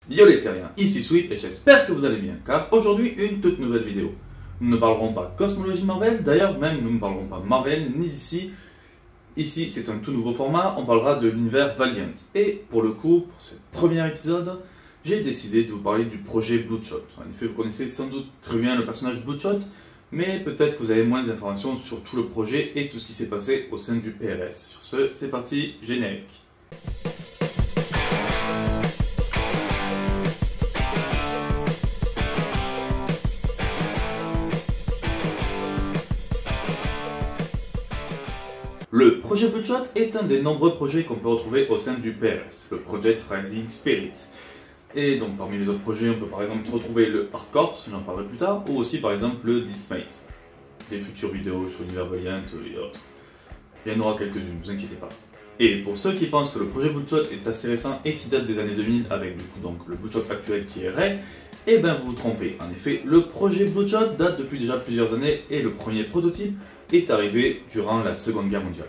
Yo les terriens, ici Sweep et j'espère que vous allez bien, car aujourd'hui une toute nouvelle vidéo. Nous ne parlerons pas cosmologie Marvel, d'ailleurs même nous ne parlerons pas Marvel ni d'ici. Ici c'est un tout nouveau format, on parlera de l'univers Valiant. Et pour le coup, pour ce premier épisode, j'ai décidé de vous parler du projet Bloodshot. En effet, vous connaissez sans doute très bien le personnage Bloodshot, mais peut-être que vous avez moins d'informations sur tout le projet et tout ce qui s'est passé au sein du PRS. Sur ce, c'est parti, générique. Le projet Bloodshot est un des nombreux projets qu'on peut retrouver au sein du PRS, le Project Rising Spirit. Et donc parmi les autres projets, on peut par exemple retrouver le Hard Corps, j'en parlerai plus tard, ou aussi par exemple le Deathmate. Des futures vidéos sur l'univers Valiant et autres. Il y en aura quelques-unes, ne vous inquiétez pas. Et pour ceux qui pensent que le projet Bloodshot est assez récent et qui date des années 2000 avec du coup donc le Bloodshot actuel qui est Ray, eh ben vous vous trompez. En effet, le projet Bloodshot date depuis déjà plusieurs années et le premier prototype est arrivé durant la Seconde Guerre mondiale.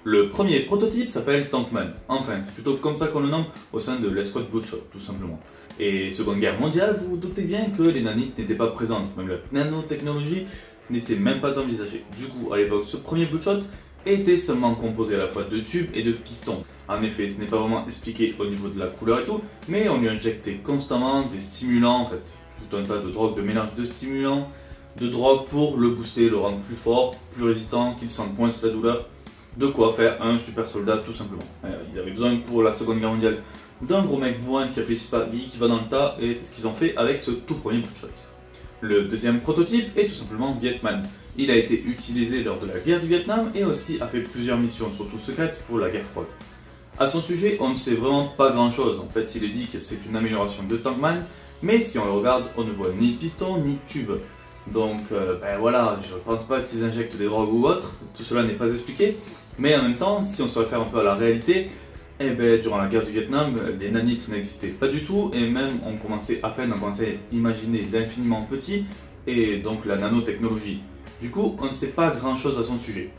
Le premier prototype s'appelle Tankman, enfin c'est plutôt comme ça qu'on le nomme au sein de l'escouade Bloodshot tout simplement. Et Seconde Guerre mondiale, vous vous doutez bien que les nanites n'étaient pas présentes, même la nanotechnologie n'était même pas envisagée. Du coup à l'époque ce premier Bloodshot était seulement composé à la fois de tubes et de pistons. En effet ce n'est pas vraiment expliqué au niveau de la couleur et tout, mais on lui injectait constamment des stimulants, en fait tout un tas de drogues, de mélange de stimulants, de drogue pour le booster, le rendre plus fort, plus résistant, qu'il sente moins la douleur. De quoi faire un super soldat tout simplement. Ils avaient besoin pour la Seconde Guerre mondiale d'un gros mec bourrin qui réfléchit pas, qui va dans le tas, et c'est ce qu'ils ont fait avec ce tout premier Bloodshot. Le deuxième prototype est tout simplement Vietman. Il a été utilisé lors de la guerre du Vietnam et aussi a fait plusieurs missions, surtout secrètes, pour la guerre froide. A son sujet, on ne sait vraiment pas grand chose. En fait, il est dit que c'est une amélioration de Tankman, mais si on le regarde, on ne voit ni piston ni tube. Donc ben voilà, je pense pas qu'ils injectent des drogues ou autre, tout cela n'est pas expliqué. Mais en même temps, si on se réfère un peu à la réalité, eh ben, durant la guerre du Vietnam, les nanites n'existaient pas du tout, et même on commençait à imaginer l'infiniment petit, et donc la nanotechnologie. Du coup, on ne sait pas grand chose à son sujet.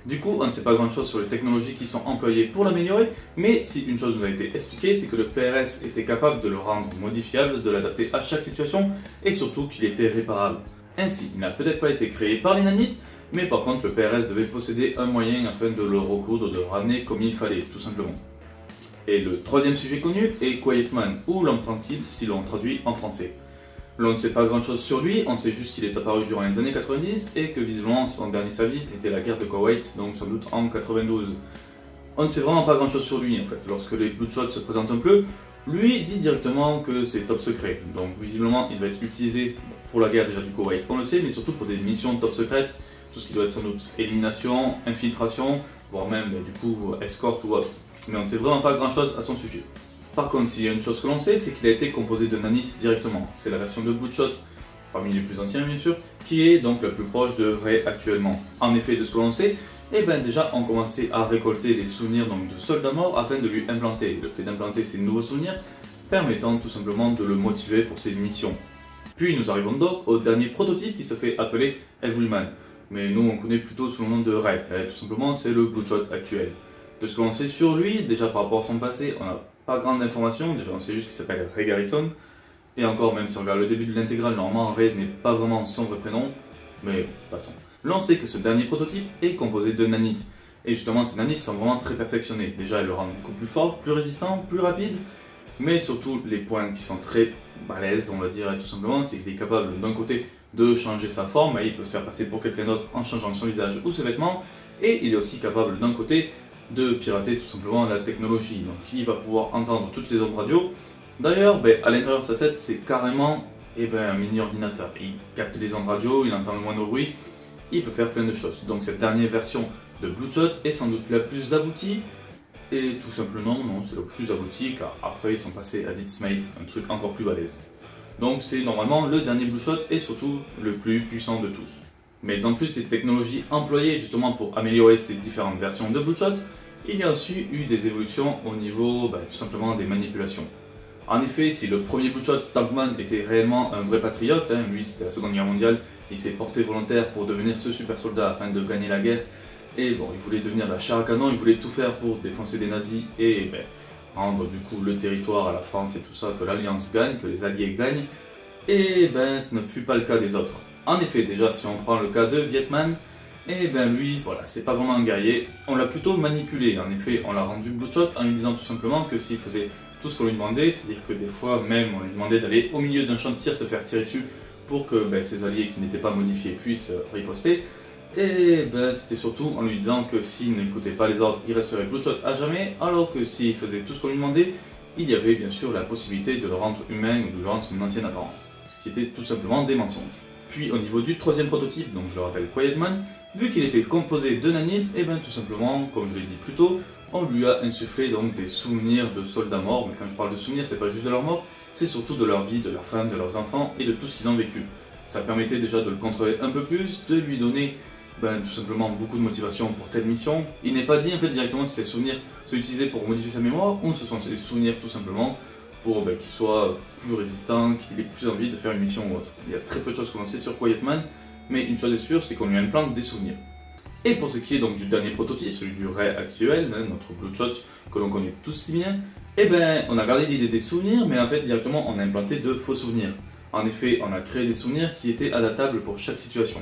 Du coup, on ne sait pas grand chose sur les technologies qui sont employées pour l'améliorer, mais si une chose nous a été expliquée, c'est que le PRS était capable de le rendre modifiable, de l'adapter à chaque situation, et surtout qu'il était réparable. Ainsi, il n'a peut-être pas été créé par les nanites, mais par contre le PRS devait posséder un moyen afin de le recoudre, de le ramener comme il fallait, tout simplement. Et le troisième sujet connu est Quiet Man, ou l'homme tranquille si l'on traduit en français. L'on ne sait pas grand chose sur lui, on sait juste qu'il est apparu durant les années 90 et que visiblement son dernier service était la guerre de Koweït, donc sans doute en 92. On ne sait vraiment pas grand chose sur lui en fait. Lorsque les Bloodshot se présentent un peu, lui dit directement que c'est top secret. Donc visiblement il va être utilisé pour la guerre déjà du Koweït, on le sait, mais surtout pour des missions top secrètes, tout ce qui doit être sans doute élimination, infiltration, voire même du coup escorte ou autre. Mais on ne sait vraiment pas grand chose à son sujet. Par contre, s'il y a une chose que l'on sait, c'est qu'il a été composé de nanites directement. C'est la version de Bloodshot, parmi les plus anciens bien sûr, qui est donc la plus proche de Ray actuellement. En effet, de ce que l'on sait, eh ben déjà on commençait à récolter les souvenirs donc, de soldats morts afin de lui implanter. Le fait d'implanter ces nouveaux souvenirs permettant tout simplement de le motiver pour ses missions. Puis nous arrivons donc au dernier prototype qui se fait appeler Everyman. Mais nous on connaît plutôt sous le nom de Ray. Tout simplement c'est le Bloodshot actuel. De ce que l'on sait sur lui, déjà par rapport à son passé, on n'a pas grande information, déjà on sait juste qu'il s'appelle Ray Garrison, et encore même si on regarde le début de l'intégrale, normalement Ray n'est pas vraiment son vrai prénom, mais passons. Là on sait que ce dernier prototype est composé de nanites, et justement ces nanites sont vraiment très perfectionnées. Déjà elles le rendent beaucoup plus fort, plus résistant, plus rapide, mais surtout les points qui sont très balèzes, on va dire tout simplement, c'est qu'il est capable d'un côté de changer sa forme, et il peut se faire passer pour quelqu'un d'autre en changeant son visage ou ses vêtements, et il est aussi capable d'un côté de pirater tout simplement la technologie. Donc il va pouvoir entendre toutes les ondes radio. D'ailleurs, à l'intérieur de sa tête, c'est carrément un mini ordinateur. Il capte les ondes radio, il entend le moindre bruit, il peut faire plein de choses. Donc cette dernière version de Bloodshot est sans doute la plus aboutie. Et tout simplement, non, c'est la plus aboutie car après ils sont passés à Deathmate, un truc encore plus balèze. Donc c'est normalement le dernier Bloodshot et surtout le plus puissant de tous. Mais en plus des technologies employées justement pour améliorer ces différentes versions de Bloodshot, il y a aussi eu des évolutions au niveau tout simplement des manipulations. En effet, si le premier Bloodshot, Tankman, était réellement un vrai patriote, lui c'était la Seconde Guerre mondiale, il s'est porté volontaire pour devenir ce super soldat afin de gagner la guerre, et bon, il voulait devenir la chair à canon, il voulait tout faire pour défoncer des nazis, et rendre du coup le territoire à la France et tout ça, que l'Alliance gagne, que les Alliés gagnent. Et ben ce ne fut pas le cas des autres. En effet, déjà si on prend le cas de Vietman, et ben lui, voilà, c'est pas vraiment un guerrier, on l'a plutôt manipulé. En effet, on l'a rendu bloodshot en lui disant tout simplement que s'il faisait tout ce qu'on lui demandait, c'est-à-dire que des fois même on lui demandait d'aller au milieu d'un champ de tir se faire tirer dessus pour que ben, ses alliés qui n'étaient pas modifiés puissent riposter. Et ben, c'était surtout en lui disant que s'il n'écoutait pas les ordres, il resterait bloodshot à jamais, alors que s'il faisait tout ce qu'on lui demandait, il y avait bien sûr la possibilité de le rendre humain ou de le rendre son ancienne apparence, ce qui était tout simplement des mensonges. Puis au niveau du troisième prototype, donc je le rappelle Quiet Man, vu qu'il était composé de nanites, et bien tout simplement, comme je l'ai dit plus tôt, on lui a insufflé donc des souvenirs de soldats morts, mais quand je parle de souvenirs, c'est pas juste de leur mort, c'est surtout de leur vie, de leurs femmes, de leurs enfants et de tout ce qu'ils ont vécu. Ça permettait déjà de le contrôler un peu plus, de lui donner tout simplement beaucoup de motivation pour telle mission. Il n'est pas dit en fait directement si ces souvenirs sont utilisés pour modifier sa mémoire ou ce sont ces souvenirs tout simplement pour qu'il soit plus résistant, qu'il ait plus envie de faire une mission ou autre. Il y a très peu de choses qu'on sait sur Quiet Man, mais une chose est sûre, c'est qu'on lui implante des souvenirs. Et pour ce qui est donc du dernier prototype, celui du Ray actuel, notre Bloodshot que l'on connaît tous si bien, eh ben on a gardé l'idée des souvenirs, mais en fait directement on a implanté de faux souvenirs. En effet, on a créé des souvenirs qui étaient adaptables pour chaque situation.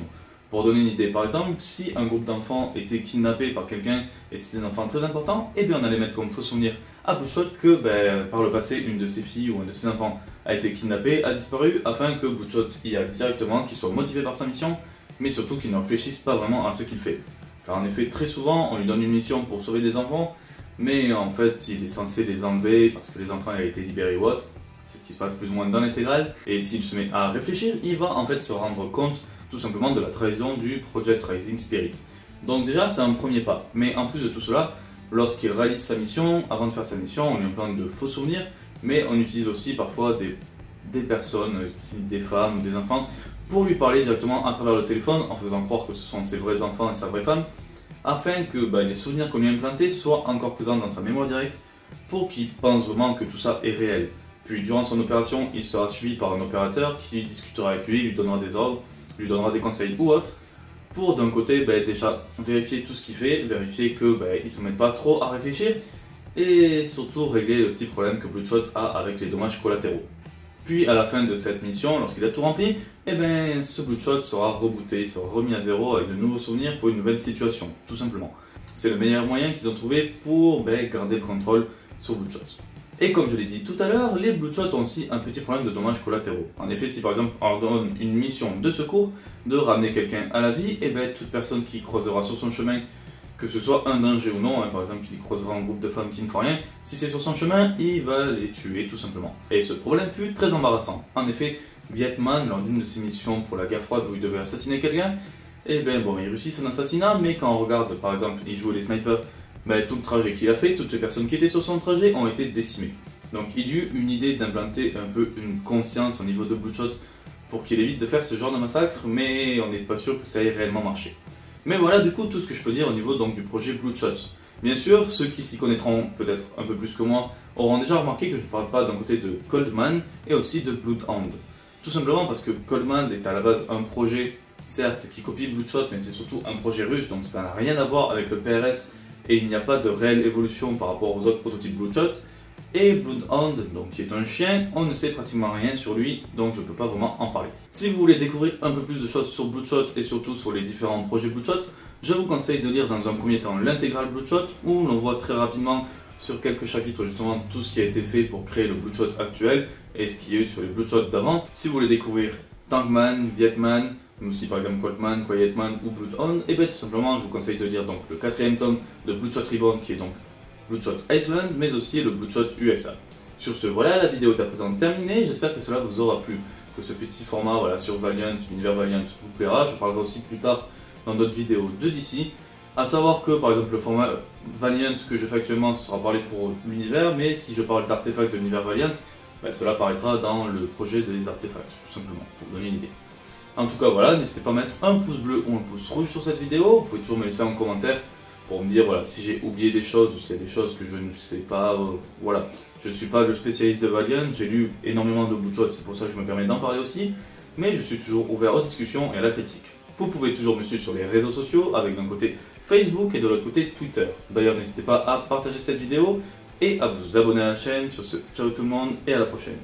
Pour donner une idée, par exemple, si un groupe d'enfants était kidnappé par quelqu'un et c'était des enfants très importants, eh bien on allait mettre comme faux souvenir à Bloodshot que par le passé, une de ses filles ou un de ses enfants a été kidnappé, a disparu, afin que Bloodshot y aille directement, qu'il soit motivé par sa mission, mais surtout qu'il ne réfléchisse pas vraiment à ce qu'il fait. Car en effet, très souvent, on lui donne une mission pour sauver des enfants, mais en fait, il est censé les enlever parce que les enfants ont été libérés ou autre. C'est ce qui se passe plus ou moins dans l'intégrale. Et s'il se met à réfléchir, il va en fait se rendre compte tout simplement de la trahison du Project Rising Spirit. Donc déjà, c'est un premier pas. Mais en plus de tout cela, lorsqu'il réalise sa mission, avant de faire sa mission, on lui implante de faux souvenirs, mais on utilise aussi parfois des personnes, des femmes ou des enfants, pour lui parler directement à travers le téléphone, en faisant croire que ce sont ses vrais enfants et sa vraie femme, afin que les souvenirs qu'on lui a implantés soient encore présents dans sa mémoire directe, pour qu'il pense vraiment que tout ça est réel. Puis durant son opération, il sera suivi par un opérateur qui discutera avec lui, lui donnera des ordres, lui donnera des conseils ou autres, pour d'un côté déjà vérifier tout ce qu'il fait, vérifier qu'il ne se mette pas trop à réfléchir, et surtout régler le petit problème que Bloodshot a avec les dommages collatéraux. Puis à la fin de cette mission, lorsqu'il a tout rempli, ce Bloodshot sera rebooté, sera remis à zéro avec de nouveaux souvenirs pour une nouvelle situation, tout simplement. C'est le meilleur moyen qu'ils ont trouvé pour garder le contrôle sur Bloodshot. Et comme je l'ai dit tout à l'heure, les Bloodshot ont aussi un petit problème de dommages collatéraux. En effet, si par exemple on leur donne une mission de secours, de ramener quelqu'un à la vie, toute personne qui croisera sur son chemin, que ce soit un danger ou non, par exemple il croisera un groupe de femmes qui ne font rien, si c'est sur son chemin, il va les tuer tout simplement. Et ce problème fut très embarrassant. En effet, Vietman, lors d'une de ses missions pour la guerre froide où il devait assassiner quelqu'un, il réussit son assassinat, mais quand on regarde par exemple, il joue les snipers, tout le trajet qu'il a fait, toutes les personnes qui étaient sur son trajet ont été décimées. Donc il y eut une idée d'implanter un peu une conscience au niveau de Bloodshot pour qu'il évite de faire ce genre de massacre, mais on n'est pas sûr que ça ait réellement marché. Mais voilà du coup tout ce que je peux dire au niveau du projet Bloodshot. Bien sûr, ceux qui s'y connaîtront peut-être un peu plus que moi auront déjà remarqué que je ne parle pas d'un côté de Cold Man et aussi de Bloodhound. Tout simplement parce que Cold Man est à la base un projet, certes, qui copie Bloodshot, mais c'est surtout un projet russe, donc ça n'a rien à voir avec le PRS et il n'y a pas de réelle évolution par rapport aux autres prototypes Bloodshot. Et Bloodhound, donc qui est un chien, on ne sait pratiquement rien sur lui, donc je ne peux pas vraiment en parler. Si vous voulez découvrir un peu plus de choses sur Bloodshot et surtout sur les différents projets Bloodshot, je vous conseille de lire dans un premier temps l'intégrale Bloodshot, où l'on voit très rapidement sur quelques chapitres justement tout ce qui a été fait pour créer le Bloodshot actuel et ce qu'il y a eu sur les Bloodshot d'avant. Si vous voulez découvrir Tankman, Vietman, mais aussi par exemple Coltman, Quietman ou Bloodhound, et tout simplement je vous conseille de lire donc le 4e tome de Bloodshot Reborn qui est donc Bloodshot Iceland, mais aussi le Bloodshot USA. Sur ce, voilà, la vidéo est à présent terminée, j'espère que cela vous aura plu, que ce petit format sur Valiant, l'univers Valiant vous plaira. Je parlerai aussi plus tard dans d'autres vidéos de DC. A savoir que par exemple le format Valiant que je fais actuellement sera parlé pour l'univers, mais si je parle d'artefacts de l'univers Valiant, cela apparaîtra dans le projet des artefacts, tout simplement, pour vous donner une idée. En tout cas voilà, n'hésitez pas à mettre un pouce bleu ou un pouce rouge sur cette vidéo, vous pouvez toujours me laisser en commentaire pour me dire si j'ai oublié des choses ou s'il y a des choses que je ne sais pas, voilà. Je ne suis pas le spécialiste de Valiant, j'ai lu énormément de Bloodshot, c'est pour ça que je me permets d'en parler aussi, mais je suis toujours ouvert aux discussions et à la critique. Vous pouvez toujours me suivre sur les réseaux sociaux, avec d'un côté Facebook et de l'autre côté Twitter. D'ailleurs n'hésitez pas à partager cette vidéo et à vous abonner à la chaîne. Sur ce, ciao tout le monde et à la prochaine.